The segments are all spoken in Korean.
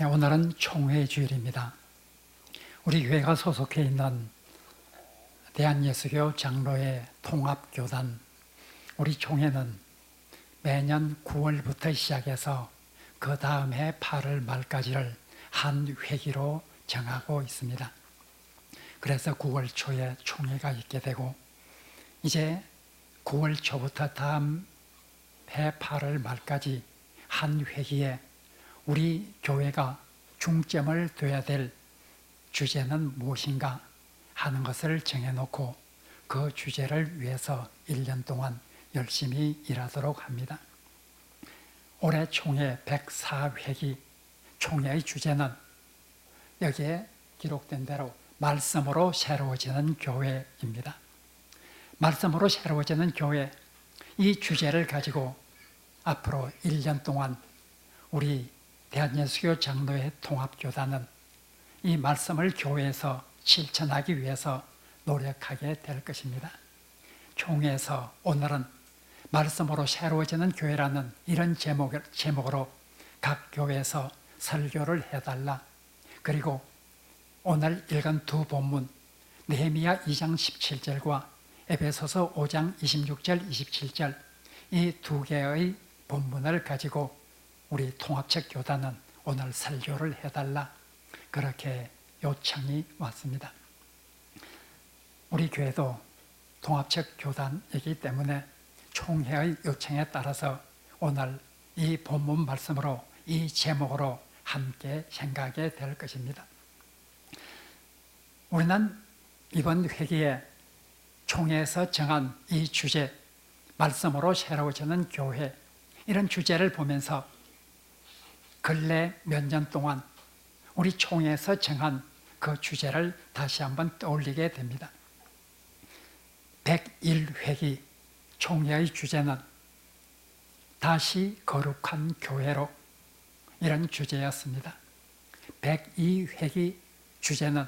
네, 오늘은 총회 주일입니다. 우리 교회가 소속해 있는 대한예수교 장로회 통합교단 우리 총회는 매년 9월부터 시작해서 그 다음 해 8월 말까지를 한 회기로 정하고 있습니다. 그래서 9월 초에 총회가 있게 되고 이제 9월 초부터 다음 해 8월 말까지 한 회기에 우리 교회가 중점을 둬야 될 주제는 무엇인가 하는 것을 정해놓고 그 주제를 위해서 1년 동안 열심히 일하도록 합니다. 올해 총회 104회기 총회의 주제는 여기에 기록된 대로 말씀으로 새로워지는 교회입니다. 말씀으로 새로워지는 교회, 이 주제를 가지고 앞으로 1년 동안 우리 대한예수교 장로회 통합교단은 이 말씀을 교회에서 실천하기 위해서 노력하게 될 것입니다. 총회에서 오늘은 말씀으로 새로워지는 교회라는 이런 제목으로 각 교회에서 설교를 해달라. 그리고 오늘 읽은 두 본문 느헤미야 2장 17절과 에베소서 5장 26절 27절 이 두 개의 본문을 가지고 우리 통합책 교단은 오늘 설교를 해달라 그렇게 요청이 왔습니다. 우리 교회도 통합책 교단이기 때문에 총회의 요청에 따라서 오늘 이 본문 말씀으로 이 제목으로 함께 생각하게 될 것입니다. 우리는 이번 회기에 총회에서 정한 이 주제 말씀으로 새로워지는 교회 이런 주제를 보면서 근래 몇 년 동안 우리 총회에서 정한 그 주제를 다시 한번 떠올리게 됩니다. 101회기 총회의 주제는 다시 거룩한 교회로 이런 주제였습니다. 102회기 주제는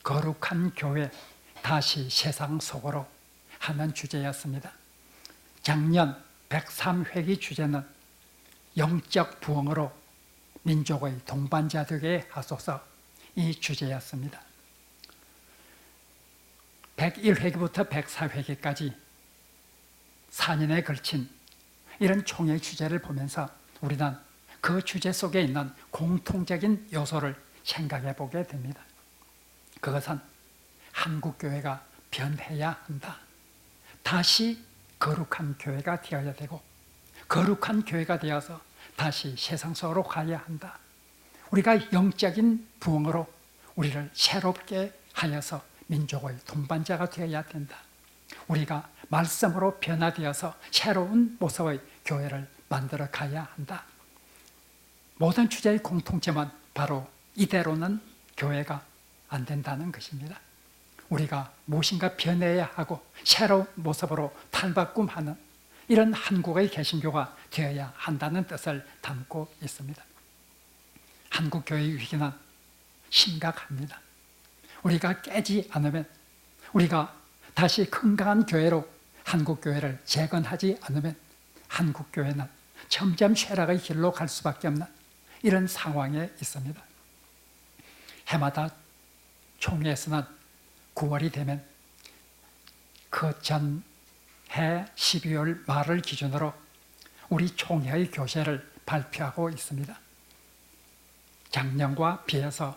거룩한 교회 다시 세상 속으로 하는 주제였습니다. 작년 103회기 주제는 영적 부흥으로 민족의 동반자 되게 하소서 이 주제였습니다. 101회기부터 104회기까지 4년에 걸친 이런 총회 주제를 보면서 우리는 그 주제 속에 있는 공통적인 요소를 생각해 보게 됩니다. 그것은 한국교회가 변해야 한다. 다시 거룩한 교회가 되어야 되고 거룩한 교회가 되어서 다시 세상 속으로 가야 한다. 우리가 영적인 부흥으로 우리를 새롭게 하여서 민족의 동반자가 되어야 된다. 우리가 말씀으로 변화되어서 새로운 모습의 교회를 만들어 가야 한다. 모든 주제의 공통점은 바로 이대로는 교회가 안 된다는 것입니다. 우리가 무엇인가 변해야 하고 새로운 모습으로 탈바꿈하는 이런 한국의 개신교가 되어야 한다는 뜻을 담고 있습니다. 한국교회의 위기는 심각합니다. 우리가 깨지 않으면 우리가 다시 건강한 교회로 한국교회를 재건하지 않으면 한국교회는 점점 쇠락의 길로 갈 수밖에 없는 이런 상황에 있습니다. 해마다 총회에서는 9월이 되면 그 전해 12월 말을 기준으로 우리 총회의 교세를 발표하고 있습니다. 작년과 비해서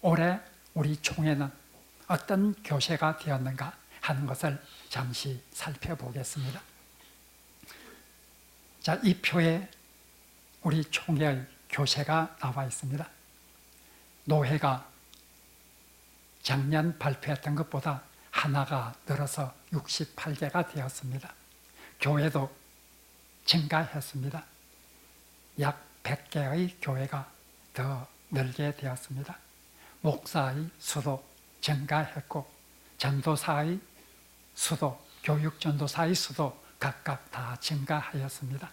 올해 우리 총회는 어떤 교세가 되었는가 하는 것을 잠시 살펴보겠습니다. 자, 이 표에 우리 총회의 교세가 나와 있습니다. 노회가 작년 발표했던 것보다 하나가 늘어서 68개가 되었습니다. 교회도 증가했습니다. 약 100개의 교회가 더 늘게 되었습니다. 목사의 수도 증가했고 전도사의 수도, 교육전도사의 수도 각각 다 증가하였습니다.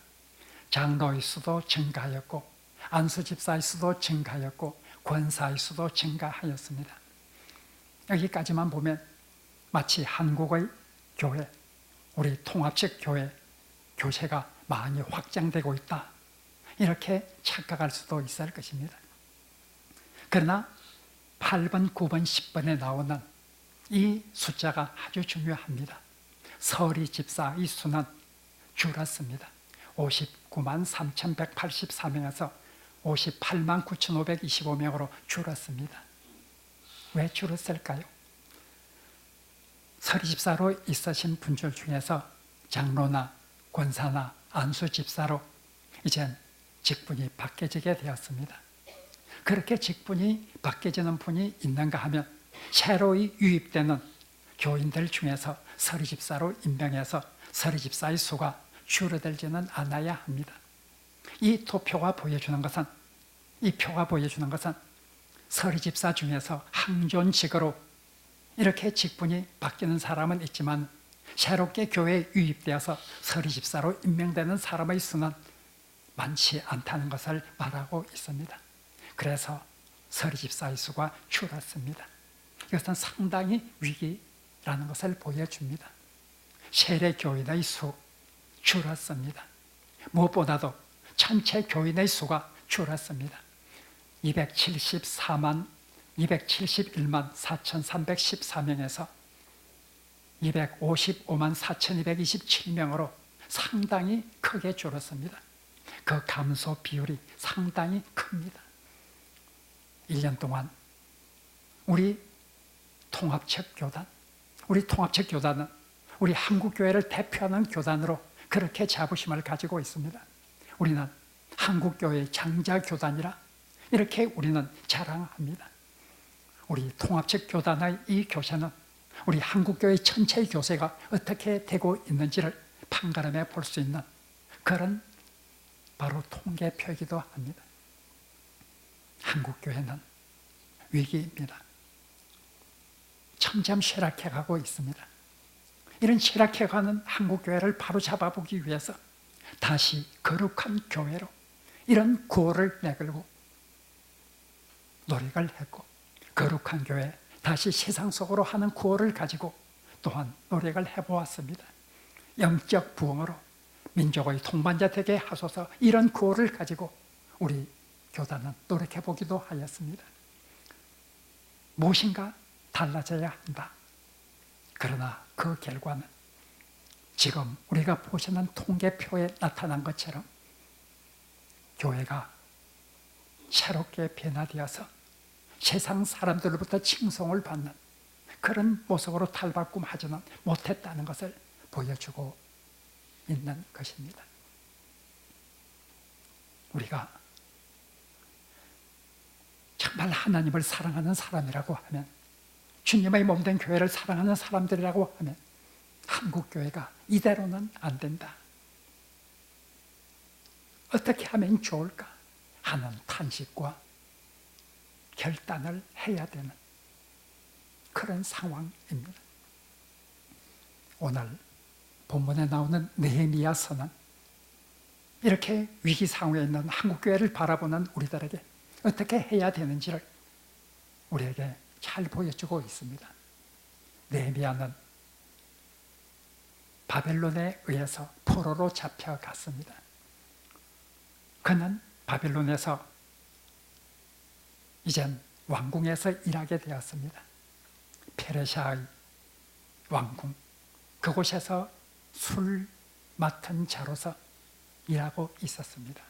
장로의 수도 증가하였고 안수집사의 수도 증가하였고 권사의 수도 증가하였습니다. 여기까지만 보면 마치 한국의 교회, 우리 통합식 교회 교세가 많이 확장되고 있다 이렇게 착각할 수도 있을 것입니다. 그러나 8번, 9번, 10번에 나오는 이 숫자가 아주 중요합니다. 서리 집사의 수는 줄었습니다. 59만 3,184명에서 58만 9,525명으로 줄었습니다. 왜 줄었을까요? 서리 집사로 있으신 분들 중에서 장로나 권사나 안수 집사로 이젠 직분이 바뀌어지게 되었습니다. 그렇게 직분이 바뀌어지는 분이 있는가 하면 새로이 유입되는 교인들 중에서 서리 집사로 임명해서 서리 집사의 수가 줄어들지는 않아야 합니다. 이 표가 보여주는 것은 서리 집사 중에서 항존직으로 이렇게 직분이 바뀌는 사람은 있지만 새롭게 교회에 유입되어서 서리 집사로 임명되는 사람의 수는 많지 않다는 것을 말하고 있습니다. 그래서 서리 집사의 수가 줄었습니다. 이것은 상당히 위기라는 것을 보여줍니다. 세례 교인의 수 줄었습니다. 무엇보다도 전체 교인의 수가 줄었습니다. 271만 4,314명에서 255만 4,227명으로 상당히 크게 줄었습니다. 그 감소 비율이 상당히 큽니다. 1년 동안 우리 통합적 교단은 우리 한국교회를 대표하는 교단으로 그렇게 자부심을 가지고 있습니다. 우리는 한국교회의 장자교단이라 이렇게 우리는 자랑합니다. 우리 통합적 교단의 이 교세는 우리 한국교회 전체의 교세가 어떻게 되고 있는지를 판가름해 볼 수 있는 그런 바로 통계표이기도 합니다. 한국교회는 위기입니다. 점점 쇠락해가고 있습니다. 이런 쇠락해가는 한국교회를 바로잡아보기 위해서 다시 거룩한 교회로 이런 구호를 내걸고 노력을 했고, 거룩한 교회 다시 세상 속으로 하는 구호를 가지고 또한 노력을 해보았습니다. 영적 부흥으로 민족의 통반자 되게 하소서, 이런 구호를 가지고 우리 교단은 노력해보기도 하였습니다. 무엇인가 달라져야 한다. 그러나 그 결과는 지금 우리가 보시는 통계표에 나타난 것처럼 교회가 새롭게 변화되어서 세상 사람들로부터 칭송을 받는 그런 모습으로 탈바꿈하지는 못했다는 것을 보여주고 있는 것입니다. 우리가 정말 하나님을 사랑하는 사람이라고 하면, 주님의 몸된 교회를 사랑하는 사람들이라고 하면 한국교회가 이대로는 안 된다. 어떻게 하면 좋을까 하는 탄식과 결단을 해야 되는 그런 상황입니다. 오늘 본문에 나오는 느헤미야서는 이렇게 위기 상황에 있는 한국교회를 바라보는 우리들에게 어떻게 해야 되는지를 우리에게 잘 보여주고 있습니다. 느헤미야는 바벨론에 의해서 포로로 잡혀갔습니다. 그는 바벨론에서 이젠 왕궁에서 일하게 되었습니다. 페르시아의 왕궁, 그곳에서 술 맡은 자로서 일하고 있었습니다.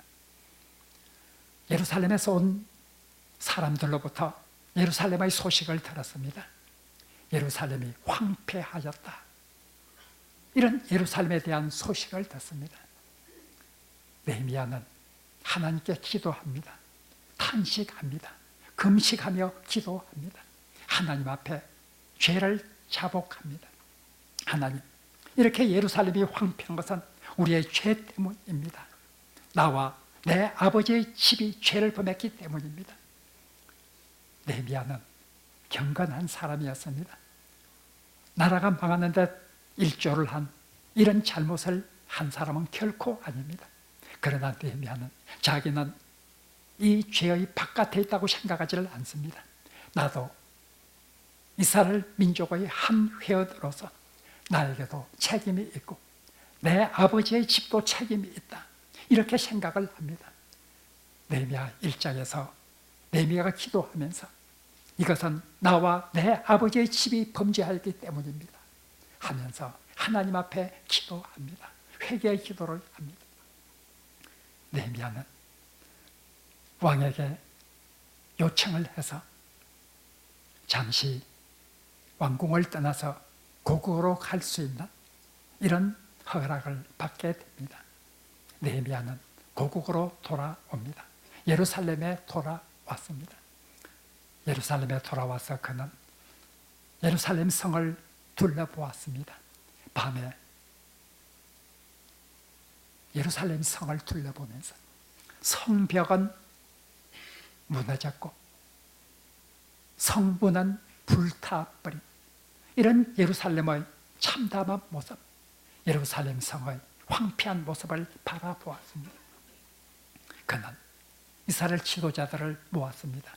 예루살렘에서 온 사람들로부터 예루살렘의 소식을 들었습니다. 예루살렘이 황폐하였다. 이런 예루살렘에 대한 소식을 듣습니다. 느헤미야는 하나님께 기도합니다. 탄식합니다. 금식하며 기도합니다. 하나님 앞에 죄를 자복합니다. 하나님, 이렇게 예루살렘이 황폐한 것은 우리의 죄 때문입니다. 나와 내 아버지의 집이 죄를 범했기 때문입니다. 느헤미야는 경건한 사람이었습니다. 나라가 망하는데 일조를 한 이런 잘못을 한 사람은 결코 아닙니다. 그러나 느헤미야는 자기는 이 죄의 바깥에 있다고 생각하지를 않습니다. 나도 이스라엘 민족의 한 회원으로서 나에게도 책임이 있고 내 아버지의 집도 책임이 있다. 이렇게 생각을 합니다. 느헤미야 1장에서 느헤미야가 기도하면서 이것은 나와 내 아버지의 집이 범죄하였기 때문입니다 하면서 하나님 앞에 기도합니다. 회개의 기도를 합니다. 느헤미야는 왕에게 요청을 해서 잠시 왕궁을 떠나서 고국으로 갈 수 있는 이런 허락을 받게 됩니다. 느헤미야는 고국으로 돌아옵니다. 예루살렘에 돌아왔습니다. 예루살렘에 돌아와서 그는 예루살렘 성을 둘러보았습니다. 밤에 예루살렘 성을 둘러보면서 성벽은 무너졌고 성문은 불타버린 이런 예루살렘의 참담한 모습, 예루살렘 성의 황폐한 모습을 바라보았습니다. 그는 이스라엘 지도자들을 모았습니다.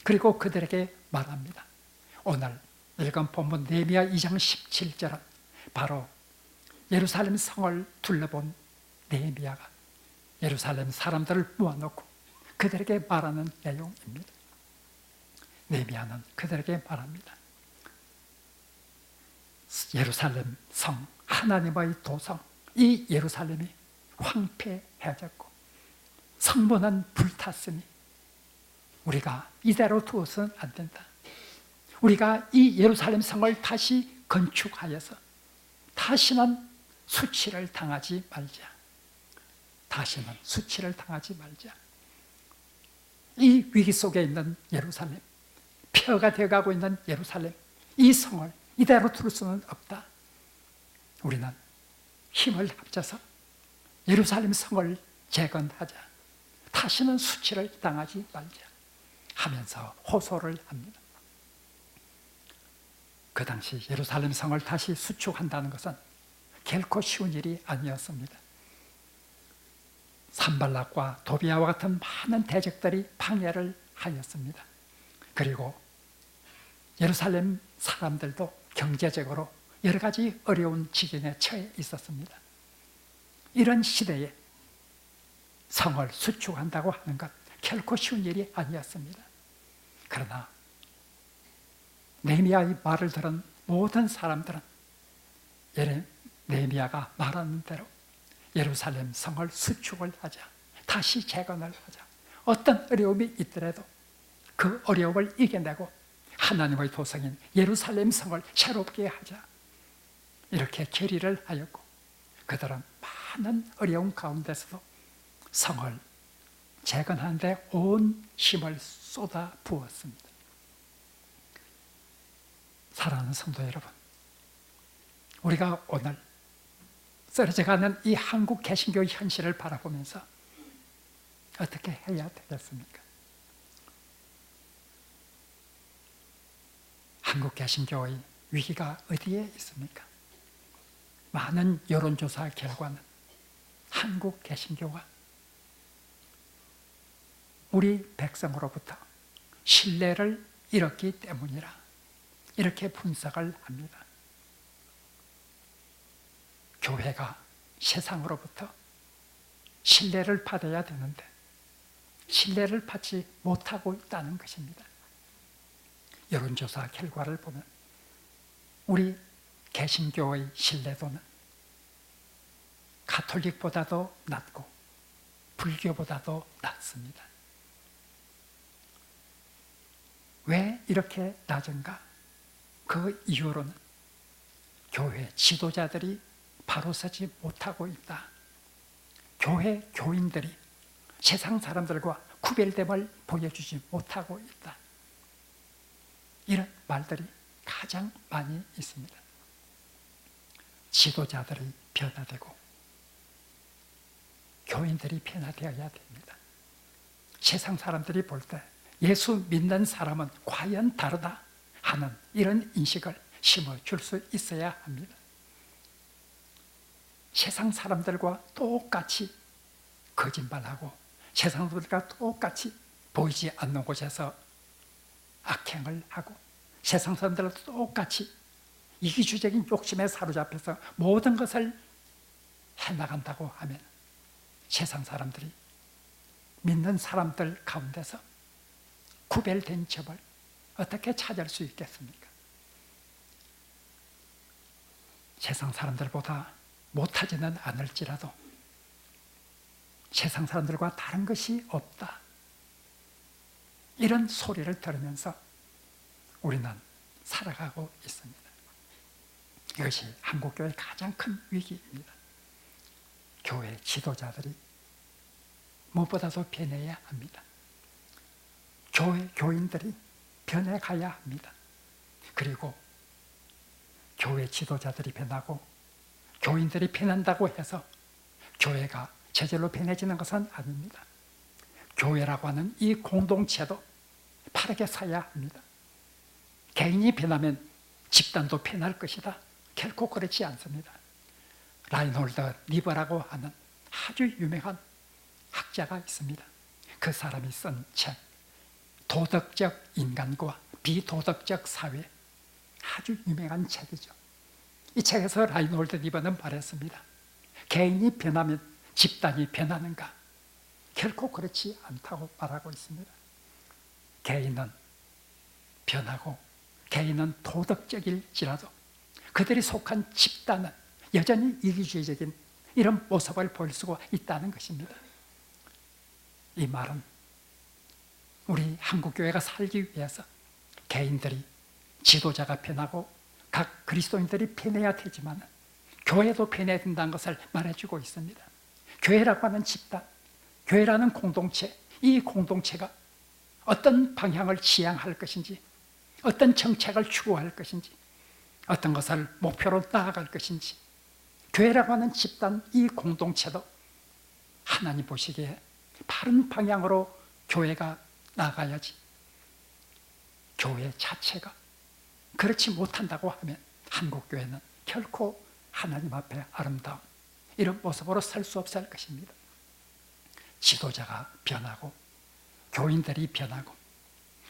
그리고 그들에게 말합니다. 오늘 읽은 본문 느헤미야 2장 17절은 바로 예루살렘 성을 둘러본 느헤미야가 예루살렘 사람들을 모아놓고 그들에게 말하는 내용입니다. 느헤미야는 그들에게 말합니다. 예루살렘 성, 하나님의 도성, 이 예루살렘이 황폐해졌고 성문은 불탔으니 우리가 이대로 두어서는 안 된다. 우리가 이 예루살렘 성을 다시 건축하여서 다시는 수치를 당하지 말자. 다시는 수치를 당하지 말자. 이 위기 속에 있는 예루살렘, 폐허가 되어가고 있는 예루살렘, 이 성을 이대로 둘 수는 없다. 우리는 힘을 합쳐서 예루살렘 성을 재건하자. 다시는 수치를 당하지 말자 하면서 호소를 합니다. 그 당시 예루살렘 성을 다시 수축한다는 것은 결코 쉬운 일이 아니었습니다. 산발락과 도비아와 같은 많은 대적들이 방해를 하였습니다. 그리고 예루살렘 사람들도 경제적으로 여러 가지 어려운 지경에 처해 있었습니다. 이런 시대에 성을 수축한다고 하는 것 결코 쉬운 일이 아니었습니다. 그러나 느헤미야의 말을 들은 모든 사람들은 느헤미야가 말하는 대로 예루살렘 성을 수축을 하자, 다시 재건을 하자. 어떤 어려움이 있더라도 그 어려움을 이겨내고 하나님의 도성인 예루살렘 성을 새롭게 하자. 이렇게 결의를 하였고 그들은 많은 어려움 가운데서도 성을 재건하는 데 온 힘을 쏟아 부었습니다. 사랑하는 성도 여러분, 우리가 오늘 쓰러져가는 이 한국 개신교의 현실을 바라보면서 어떻게 해야 되겠습니까? 한국 개신교의 위기가 어디에 있습니까? 많은 여론조사 결과는 한국 개신교가 우리 백성으로부터 신뢰를 잃었기 때문이라 이렇게 분석을 합니다. 교회가 세상으로부터 신뢰를 받아야 되는데 신뢰를 받지 못하고 있다는 것입니다. 여론조사 결과를 보면 우리 개신교의 신뢰도는 가톨릭보다도 낮고 불교보다도 낮습니다. 왜 이렇게 낮은가? 그 이유로는 교회 지도자들이 바로 서지 못하고 있다. 교회 교인들이 세상 사람들과 구별됨을 보여주지 못하고 있다. 이런 말들이 가장 많이 있습니다. 지도자들이 변화되고 교인들이 변화되어야 됩니다. 세상 사람들이 볼 때 예수 믿는 사람은 과연 다르다 하는 이런 인식을 심어줄 수 있어야 합니다. 세상 사람들과 똑같이 거짓말하고 세상 사람들과 똑같이 보이지 않는 곳에서 악행을 하고 세상 사람들과 똑같이 이기주의적인 욕심에 사로잡혀서 모든 것을 해나간다고 하면 세상 사람들이 믿는 사람들 가운데서 구별된 접을 어떻게 찾을 수 있겠습니까? 세상 사람들보다 못하지는 않을지라도 세상 사람들과 다른 것이 없다. 이런 소리를 들으면서 우리는 살아가고 있습니다. 이것이 한국교회의 가장 큰 위기입니다. 교회 지도자들이 무엇보다도 변해야 합니다. 교인들이 변해가야 합니다. 그리고 교회 지도자들이 변하고 교인들이 변한다고 해서 교회가 저절로 변해지는 것은 아닙니다. 교회라고 하는 이 공동체도 바르게 서야 합니다. 개인이 변하면 집단도 변할 것이다. 결코 그렇지 않습니다. 라인홀드 리버라고 하는 아주 유명한 학자가 있습니다. 그 사람이 쓴 책, 도덕적 인간과 비도덕적 사회, 아주 유명한 책이죠. 이 책에서 라인홀드 리버는 말했습니다. 개인이 변하면 집단이 변하는가? 결코 그렇지 않다고 말하고 있습니다. 개인은 변하고 개인은 도덕적일지라도 그들이 속한 집단은 여전히 이기주의적인 이런 모습을 보일 수가 있다는 것입니다. 이 말은 우리 한국교회가 살기 위해서 개인들이 지도자가 변하고 각 그리스도인들이 변해야 되지만 교회도 변해야 된다는 것을 말해주고 있습니다. 교회라고 하는 집단, 교회라는 공동체, 이 공동체가 어떤 방향을 지향할 것인지, 어떤 정책을 추구할 것인지, 어떤 것을 목표로 나아갈 것인지, 교회라고 하는 집단, 이 공동체도 하나님 보시기에 바른 방향으로 교회가 나아가야지, 교회 자체가 그렇지 못한다고 하면 한국교회는 결코 하나님 앞에 아름다운 이런 모습으로 설 수 없을 것입니다. 지도자가 변하고 교인들이 변하고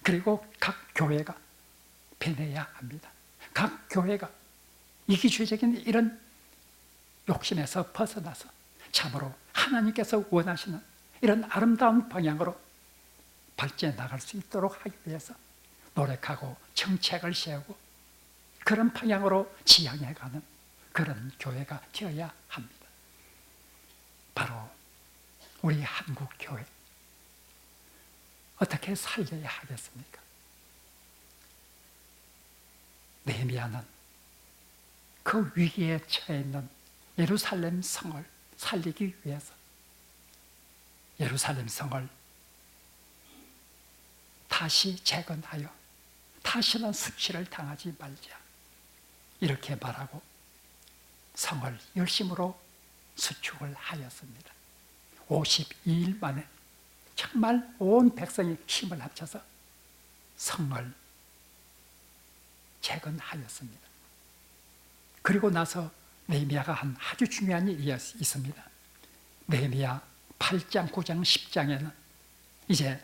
그리고 각 교회가 변해야 합니다. 각 교회가 이기주의적인 이런 욕심에서 벗어나서 참으로 하나님께서 원하시는 이런 아름다운 방향으로 발전해 나갈 수 있도록 하기 위해서 노력하고 정책을 세우고 그런 방향으로 지향해가는 그런 교회가 되어야 합니다. 바로 우리 한국교회 어떻게 살려야 하겠습니까? 느헤미야는 그 위기에 처해 있는 예루살렘 성을 살리기 위해서 예루살렘 성을 다시 재건하여 다시는 수치를 당하지 말자 이렇게 말하고 성을 열심으로 수축을 하였습니다. 52일 만에 정말 온 백성이 힘을 합쳐서 성을 재건하였습니다. 그리고 나서 느헤미야가 한 아주 중요한 일이 있습니다. 느헤미야 8장, 9장, 10장에는 이제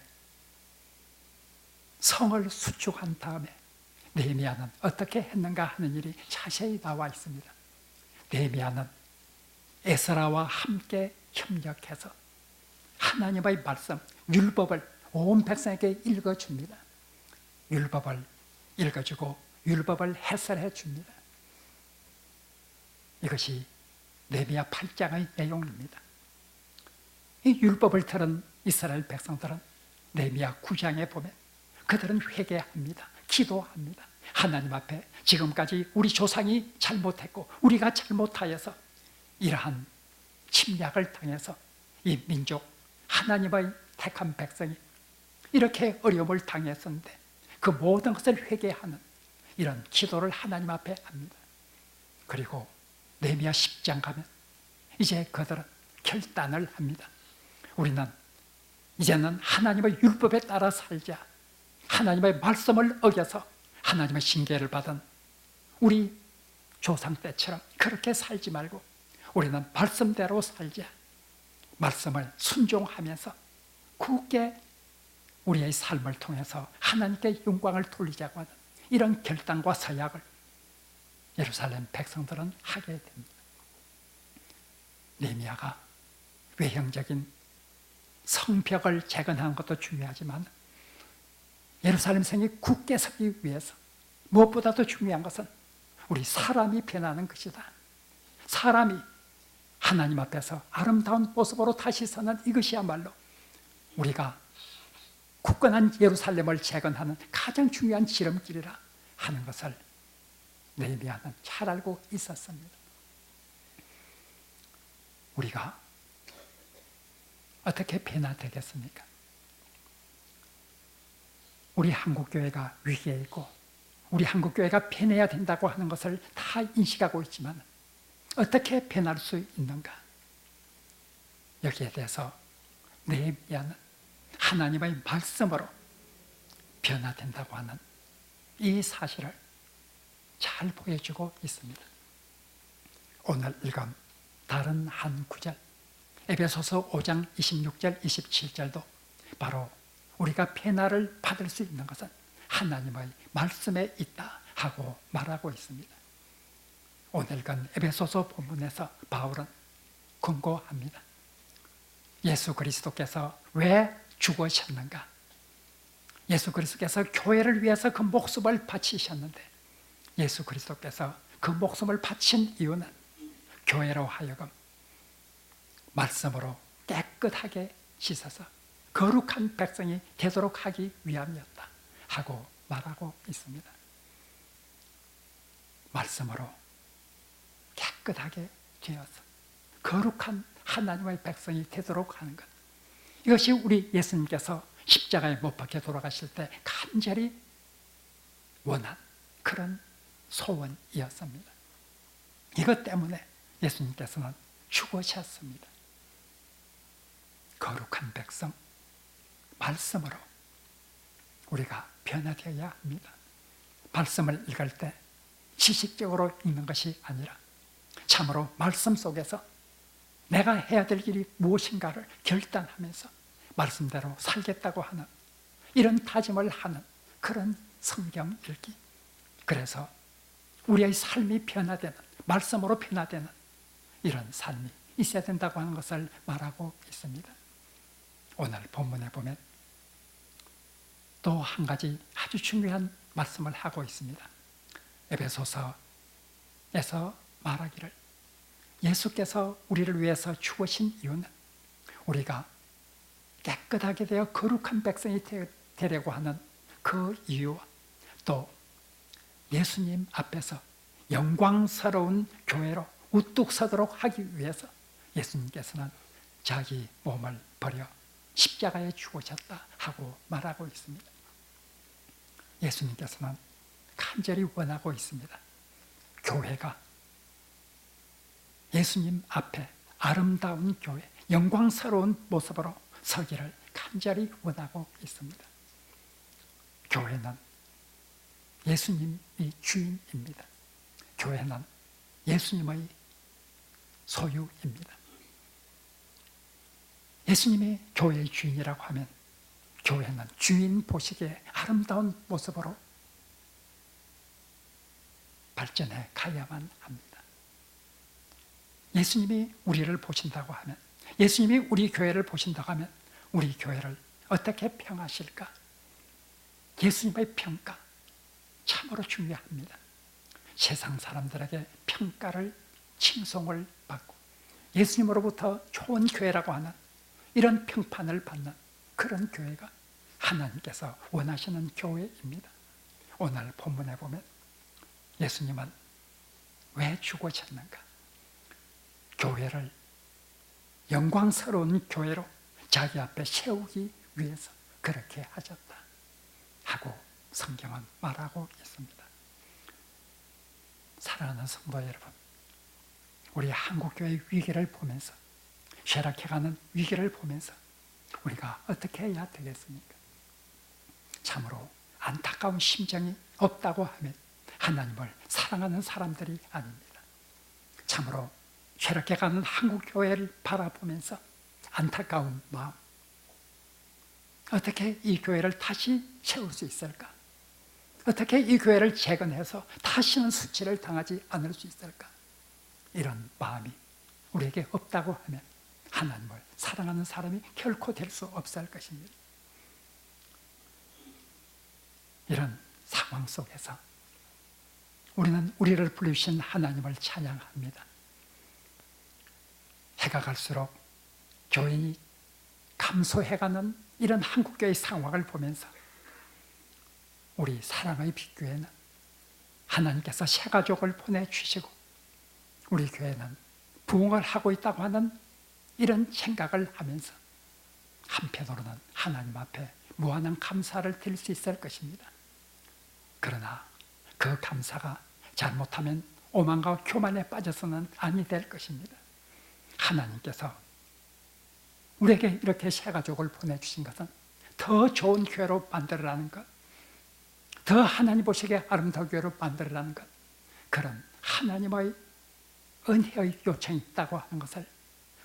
성을 수축한 다음에 느헤미야는 어떻게 했는가 하는 일이 자세히 나와 있습니다. 느헤미야는 에스라와 함께 협력해서 하나님의 말씀, 율법을 온 백성에게 읽어줍니다. 율법을 읽어주고 율법을 해설해 줍니다. 이것이 느헤미야 8장의 내용입니다. 이 율법을 들은 이스라엘 백성들은 느헤미야 9장에 보면 그들은 회개합니다. 기도합니다. 하나님 앞에 지금까지 우리 조상이 잘못했고 우리가 잘못하여서 이러한 침략을 당해서 이 민족 하나님의 택한 백성이 이렇게 어려움을 당했었는데 그 모든 것을 회개하는 이런 기도를 하나님 앞에 합니다. 그리고 느헤미야 10장 가면 이제 그들은 결단을 합니다. 우리는 이제는 하나님의 율법에 따라 살자. 하나님의 말씀을 어겨서 하나님의 징계를 받은 우리 조상 때처럼 그렇게 살지 말고 우리는 말씀대로 살자. 말씀을 순종하면서 굳게 우리의 삶을 통해서 하나님께 영광을 돌리자고 하는 이런 결단과 서약을 예루살렘 백성들은 하게 됩니다. 느헤미야가 외형적인 성벽을 재건하는 것도 중요하지만 예루살렘 성이 굳게 서기 위해서 무엇보다도 중요한 것은 우리 사람이 변하는 것이다. 사람이 하나님 앞에서 아름다운 모습으로 다시 서는 이것이야말로 우리가 굳건한 예루살렘을 재건하는 가장 중요한 지름길이라 하는 것을 느헤미야는 잘 알고 있었습니다. 우리가 어떻게 변화되겠습니까? 우리 한국교회가 위기에 있고 우리 한국교회가 변해야 된다고 하는 것을 다 인식하고 있지만 어떻게 변할 수 있는가? 여기에 대해서 느헤미야는 하나님의 말씀으로 변화된다고 하는 이 사실을 잘 보여주고 있습니다. 오늘 읽은 다른 한 구절, 에베소서 5장 26절, 27절도 바로 우리가 변화를 받을 수 있는 것은 하나님의 말씀에 있다 하고 말하고 있습니다. 오늘 읽은 에베소서 본문에서 바울은 권고합니다. 예수 그리스도께서 왜 죽으셨는가? 예수 그리스도께서 교회를 위해서 그 목숨을 바치셨는데 예수 그리스도께서 그 목숨을 바친 이유는 교회로 하여금 말씀으로 깨끗하게 씻어서 거룩한 백성이 되도록 하기 위함이었다 하고 말하고 있습니다. 말씀으로 깨끗하게 되어서 거룩한 하나님의 백성이 되도록 하는 것, 이것이 우리 예수님께서 십자가에 못 박혀 돌아가실 때 간절히 원한 그런 소원이었습니다. 이것 때문에 예수님께서는 죽으셨습니다. 거룩한 백성, 말씀으로 우리가 변화되어야 합니다. 말씀을 읽을 때 지식적으로 읽는 것이 아니라 참으로 말씀 속에서 내가 해야 될 일이 무엇인가를 결단하면서 말씀대로 살겠다고 하는 이런 다짐을 하는 그런 성경 읽기. 그래서 우리의 삶이 변화되는, 말씀으로 변화되는 이런 삶이 있어야 된다고 하는 것을 말하고 있습니다. 오늘 본문에 보면 또 한 가지 아주 중요한 말씀을 하고 있습니다. 에베소서에서 말하기를 예수께서 우리를 위해서 죽으신 이유는 우리가 깨끗하게 되어 거룩한 백성이 되려고 하는 그 이유와 또 예수님 앞에서 영광스러운 교회로 우뚝 서도록 하기 위해서 예수님께서는 자기 몸을 버려 십자가에 죽으셨다 하고 말하고 있습니다. 예수님께서는 간절히 원하고 있습니다. 교회가 예수님 앞에 아름다운 교회, 영광스러운 모습으로 서기를 간절히 원하고 있습니다. 교회는 예수님이 주인입니다. 교회는 예수님의 소유입니다. 예수님이 교회의 주인이라고 하면 교회는 주인 보시기에 아름다운 모습으로 발전해 가야만 합니다. 예수님이 우리를 보신다고 하면, 예수님이 우리 교회를 보신다고 하면 우리 교회를 어떻게 평하실까? 예수님의 평가 참으로 중요합니다. 세상 사람들에게 평가를, 칭송을 받고 예수님으로부터 좋은 교회라고 하는 이런 평판을 받는 그런 교회가 하나님께서 원하시는 교회입니다. 오늘 본문에 보면 예수님은 왜 죽으셨는가? 교회를 영광스러운 교회로 자기 앞에 세우기 위해서 그렇게 하셨다 하고 성경은 말하고 있습니다. 사랑하는 성도 여러분, 우리 한국교회의 위기를 보면서, 쇠락해가는 위기를 보면서 우리가 어떻게 해야 되겠습니까? 참으로 안타까운 심정이 없다고 하면 하나님을 사랑하는 사람들이 아닙니다. 참으로 쇠락해가는 한국교회를 바라보면서 안타까운 마음, 어떻게 이 교회를 다시 세울 수 있을까? 어떻게 이 교회를 재건해서 다시는 수치를 당하지 않을 수 있을까? 이런 마음이 우리에게 없다고 하면 하나님을 사랑하는 사람이 결코 될 수 없을 것입니다. 이런 상황 속에서 우리는 우리를 부르신 하나님을 찬양합니다. 해가 갈수록 교인이 감소해가는 이런 한국교회의 상황을 보면서 우리 사랑의 빛교회는 하나님께서 새 가족을 보내주시고 우리 교회는 부흥을 하고 있다고 하는 이런 생각을 하면서 한편으로는 하나님 앞에 무한한 감사를 드릴 수 있을 것입니다. 그러나 그 감사가 잘못하면 오만과 교만에 빠져서는 아니 될 것입니다. 하나님께서 우리에게 이렇게 새 가족을 보내주신 것은 더 좋은 교회로 만들어라는 것, 더 하나님 보시기에 아름다운 교회로 만들어라는 것, 그런 하나님의 은혜의 요청이 있다고 하는 것을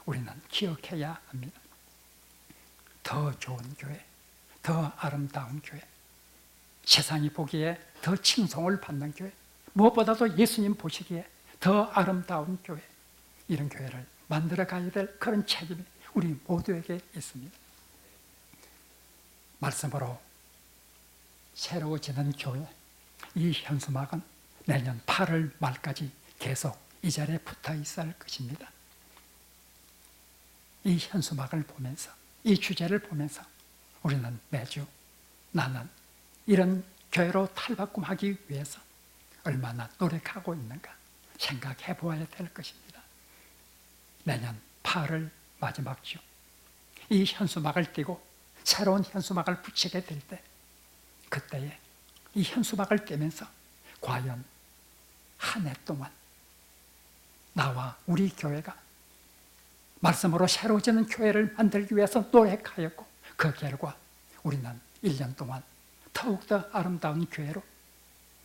우리는 기억해야 합니다. 더 좋은 교회, 더 아름다운 교회, 세상이 보기에 더 칭송을 받는 교회, 무엇보다도 예수님 보시기에 더 아름다운 교회, 이런 교회를 만들어 가야 될 그런 책임이 우리 모두에게 있습니다. 말씀으로 새로워지는 교회, 이 현수막은 내년 8월 말까지 계속 이 자리에 붙어 있을 것입니다. 이 현수막을 보면서, 이 주제를 보면서 우리는 매주 나는 이런 교회로 탈바꿈하기 위해서 얼마나 노력하고 있는가 생각해 보아야 될 것입니다. 내년 8월 마지막 주, 이 현수막을 띄고 새로운 현수막을 붙이게 될 때, 그때에 이 현수막을 떼면서 과연 한 해 동안 나와 우리 교회가 말씀으로 새로워지는 교회를 만들기 위해서 노력하였고, 그 결과 우리는 1년 동안 더욱더 아름다운 교회로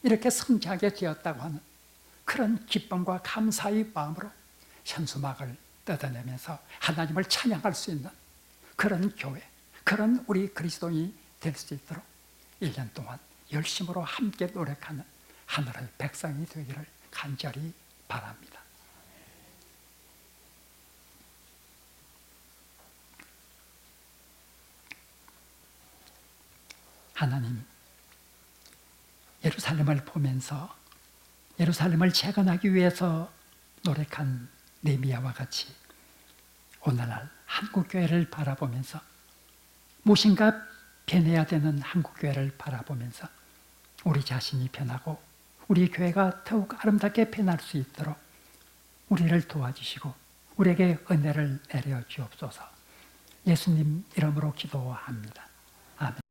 이렇게 성장하게 되었다고 하는 그런 기쁨과 감사의 마음으로 현수막을 뜯어내면서 하나님을 찬양할 수 있는 그런 교회, 그런 우리 그리스도인이 될 수 있도록 1년 동안 열심으로 함께 노력하는 하늘의 백성이 되기를 간절히 바랍니다. 하나님, 예루살렘을 보면서 예루살렘을 재건하기 위해서 노력한 느헤미야와 같이 오늘날 한국교회를 바라보면서 무엇인가 변해야 되는 한국교회를 바라보면서 우리 자신이 변하고 우리 교회가 더욱 아름답게 변할 수 있도록 우리를 도와주시고 우리에게 은혜를 내려 주옵소서. 예수님 이름으로 기도합니다. 아멘.